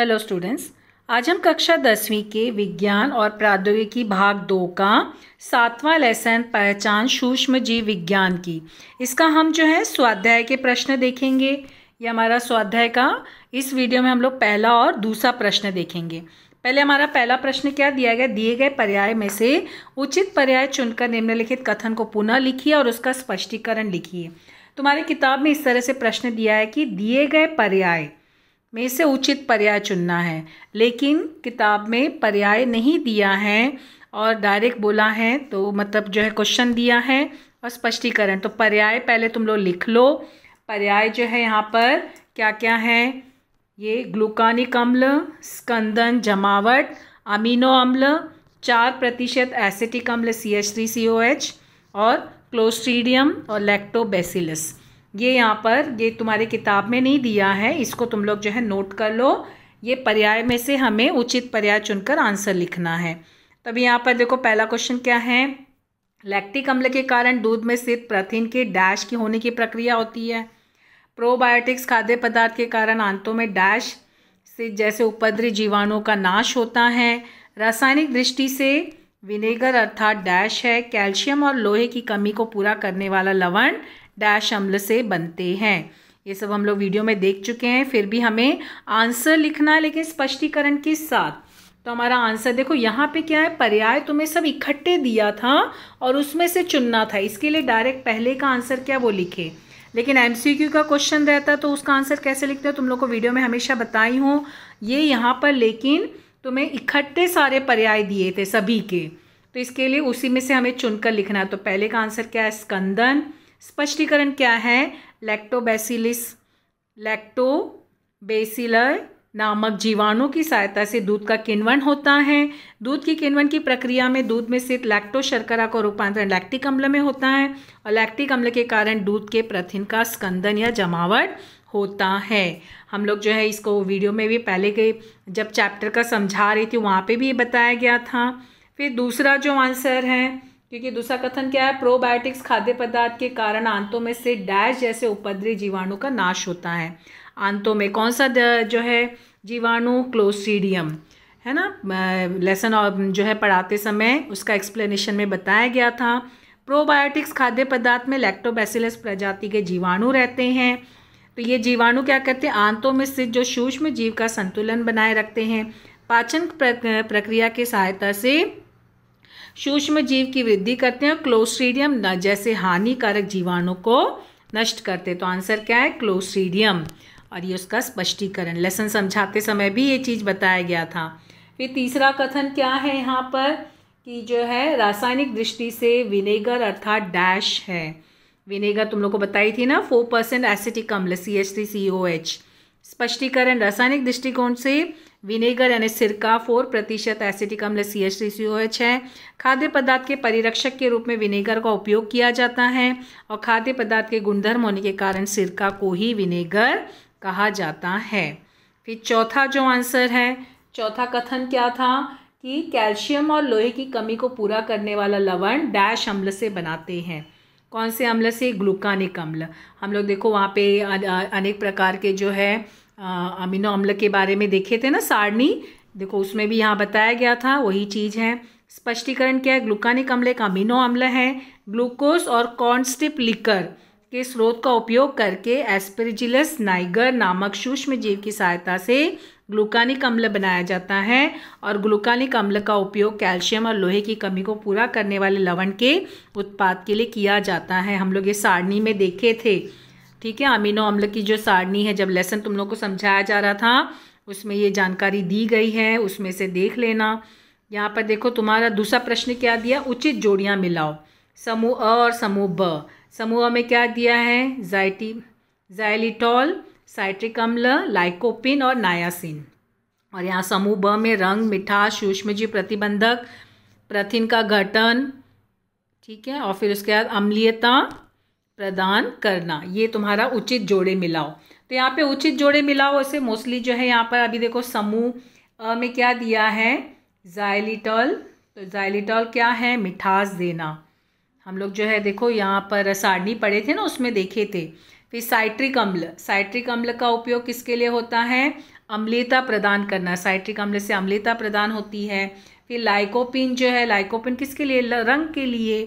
Hello students, आज हम कक्षा 10वीं के विज्ञान और प्रौद्योगिकी भाग 2 का 7वां लेसन पहचान सूक्ष्म जीव विज्ञान की इसका हम जो है स्वाध्याय के प्रश्न देखेंगे। ये हमारा स्वाध्याय का इस वीडियो में हम लोग पहला और दूसरा प्रश्न देखेंगे। पहले हमारा पहला प्रश्न क्या दिया गया, दिए गए पर्याय में से उचित पर्याय चुनकर निम्नलिखित कथन को पुनः लिखिए और उसका स्पष्टीकरण लिखिए। तुम्हारी किताब में इस तरह से प्रश्न दिया है कि दिए गए पर्याय में से उचित पर्याय चुनना है, लेकिन किताब में पर्याय नहीं दिया है और डायरेक्ट बोला है, तो मतलब जो है क्वेश्चन दिया है और स्पष्टीकरण। तो पर्याय पहले तुम लोग लिख लो। पर्याय जो है यहाँ पर क्या क्या है, ये ग्लूकानिक अम्ल, स्कंदन जमावट, अमीनो अम्ल, 4% एसिटिक अम्ल CH3COH और क्लोस्ट्रीडियम और लैक्टोबैसिलस। ये यहाँ पर ये तुम्हारी किताब में नहीं दिया है, इसको तुम लोग जो है नोट कर लो। ये पर्याय में से हमें उचित पर्याय चुनकर आंसर लिखना है। तब यहाँ पर देखो पहला क्वेश्चन क्या है, लैक्टिक अम्ल के कारण दूध में स्थित प्रोटीन के डैश की होने की प्रक्रिया होती है। प्रोबायोटिक्स खाद्य पदार्थ के कारण आंतों में डैश से जैसे उपद्रवी जीवाणुओं का नाश होता है। रासायनिक दृष्टि से विनेगर अर्थात डैश है। कैल्शियम और लोहे की कमी को पूरा करने वाला लवण डैश अम्ल से बनते हैं। ये सब हम लोग वीडियो में देख चुके हैं, फिर भी हमें आंसर लिखना है लेकिन स्पष्टीकरण के साथ। तो हमारा आंसर देखो यहाँ पे क्या है, पर्याय तुम्हें सब इकट्ठे दिया था और उसमें से चुनना था, इसके लिए डायरेक्ट पहले का आंसर क्या वो लिखे। लेकिन MCQ का क्वेश्चन रहता तो उसका आंसर कैसे लिखते हो, तुम लोग को वीडियो में हमेशा बताई हूँ ये यहाँ पर, लेकिन तुम्हें इकट्ठे सारे पर्याय दिए थे सभी के, तो इसके लिए उसी में से हमें चुनकर लिखना है। तो पहले का आंसर क्या है, स्कंदन। स्पष्टीकरण क्या है, लैक्टोबैसिलस, लैक्टोबैसिलस नामक जीवाणु की सहायता से दूध का किण्वन होता है। दूध की किण्वन की प्रक्रिया में दूध में स्थित लैक्टो शर्करा का रूपांतरण लैक्टिक अम्ल में होता है और लैक्टिक अम्ल के कारण दूध के प्रोटीन का स्कंदन या जमावट होता है। हम लोग जो है इसको वीडियो में भी पहले के जब चैप्टर का समझा रही थी वहाँ पे भी ये बताया गया था। फिर दूसरा जो आंसर है, क्योंकि दूसरा कथन क्या है, प्रोबायोटिक्स खाद्य पदार्थ के कारण आंतों में से डैश जैसे उपद्रवी जीवाणु का नाश होता है। आंतों में कौन सा जो है जीवाणु, क्लोस्ट्रीडियम है ना। लेसन जो है पढ़ाते समय उसका एक्सप्लेनेशन में बताया गया था। प्रोबायोटिक्स खाद्य पदार्थ में लैक्टोबैसिलस प्रजाति के जीवाणु रहते हैं। तो ये जीवाणु क्या करते हैं, आंतों में स्थित जो सूक्ष्म जीव का संतुलन बनाए रखते हैं। पाचन प्रक्रिया की सहायता से सूक्ष्म जीव की वृद्धि करते हैं और क्लोस्ट्रीडियम जैसे हानिकारक जीवाणु को नष्ट करते। तो आंसर क्या है, क्लोस्ट्रीडियम। और ये उसका स्पष्टीकरण लेसन समझाते समय भी ये चीज़ बताया गया था। फिर तीसरा कथन क्या है यहाँ पर कि जो है रासायनिक दृष्टि से विनेगर अर्थात डैश है। विनेगर तुम लोग को बताई थी ना, 4% एसिटिक अम्ल CH3COH। स्पष्टीकरण, रासायनिक दृष्टिकोण से विनेगर यानी सिरका 4% एसिटिक अम्ल CH3COH है। खाद्य पदार्थ के परिरक्षक के रूप में विनेगर का उपयोग किया जाता है और खाद्य पदार्थ के गुणधर्म होने के कारण सिरका को ही विनेगर कहा जाता है। फिर चौथा जो आंसर है, चौथा कथन क्या था कि कैल्शियम और लोहे की कमी को पूरा करने वाला लवण डैश अम्ल से बनाते हैं। कौन से अम्ल से, ग्लूकानिक अम्ल। हम लोग देखो वहाँ पे अनेक प्रकार के जो है अमीनो अम्ल के बारे में देखे थे ना सारणी, देखो उसमें भी यहाँ बताया गया था, वही चीज़ है। स्पष्टीकरण क्या है, ग्लूकानिक अम्ल एक अमीनो अम्ल है। ग्लूकोज और कॉर्न स्टिप लिकर के स्रोत का उपयोग करके एस्पेरिजिलस नाइगर नामक सूक्ष्म जीव की सहायता से ग्लूकानिक अम्ल बनाया जाता है और ग्लूकानिक अम्ल का उपयोग कैल्शियम और लोहे की कमी को पूरा करने वाले लवण के उत्पाद के लिए किया जाता है। हम लोग ये सारणी में देखे थे, ठीक है। अमीनो अम्ल की जो सारणी है, जब लेसन तुम लोग को समझाया जा रहा था उसमें ये जानकारी दी गई है, उसमें से देख लेना। यहाँ पर देखो तुम्हारा दूसरा प्रश्न क्या दिया, उचित जोड़ियाँ मिलाओ। समूह अ और समूह ब। समूह में क्या दिया है, ज़ाइलिटॉल, साइट्रिक अम्ल, लाइकोपिन और नायासिन। और यहाँ समूह ब में रंग, मिठास, सूक्ष्मजीव प्रतिबंधक, प्रोटीन का गठन, ठीक है, और फिर उसके बाद अम्लीयता प्रदान करना। ये तुम्हारा उचित जोड़े मिलाओ। तो यहाँ पे उचित जोड़े मिलाओ ऐसे मोस्टली जो है यहाँ पर अभी देखो समूह अ में क्या दिया है, ज़ाइलिटॉल। तो ज़ाइलिटॉल क्या है, मिठास देना। हम लोग जो है देखो यहाँ पर सारणी पढ़े थे ना, उसमें देखे थे। फिर साइट्रिक अम्ल, साइट्रिक अम्ल का उपयोग किसके लिए होता है, अम्लीयता प्रदान करना, साइट्रिक अम्ल से अम्लीयता प्रदान होती है। फिर लाइकोपिन जो है, लाइकोपिन किसके लिए, रंग के लिए।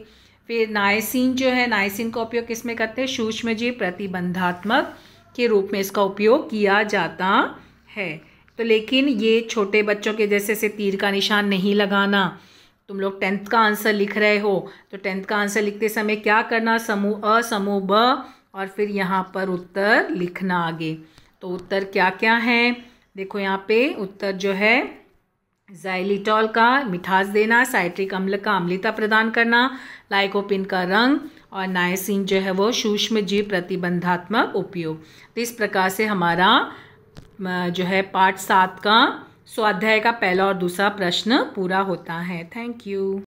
फिर नाइसिन जो है, नाइसिन का उपयोग किस में करते हैं, सूक्ष्मजीव प्रतिबंधात्मक के रूप में इसका उपयोग किया जाता है। तो लेकिन ये छोटे बच्चों के जैसे से तीर का निशान नहीं लगाना। तुम लोग 10th का आंसर लिख रहे हो तो 10th का आंसर लिखते समय क्या करना, समूह अ समूह ब और फिर यहाँ पर उत्तर लिखना आगे। तो उत्तर क्या क्या है, देखो यहाँ पे उत्तर जो है ज़ाइलिटॉल का मिठास देना, साइट्रिक अम्ल का अम्लीयता प्रदान करना, लाइकोपिन का रंग और नाइसिन जो है वो सूक्ष्मजीव प्रतिबंधात्मक उपयोग। तो इस प्रकार से हमारा जो है पाठ 7 का स्वाध्याय का पहला और दूसरा प्रश्न पूरा होता है। Thank you.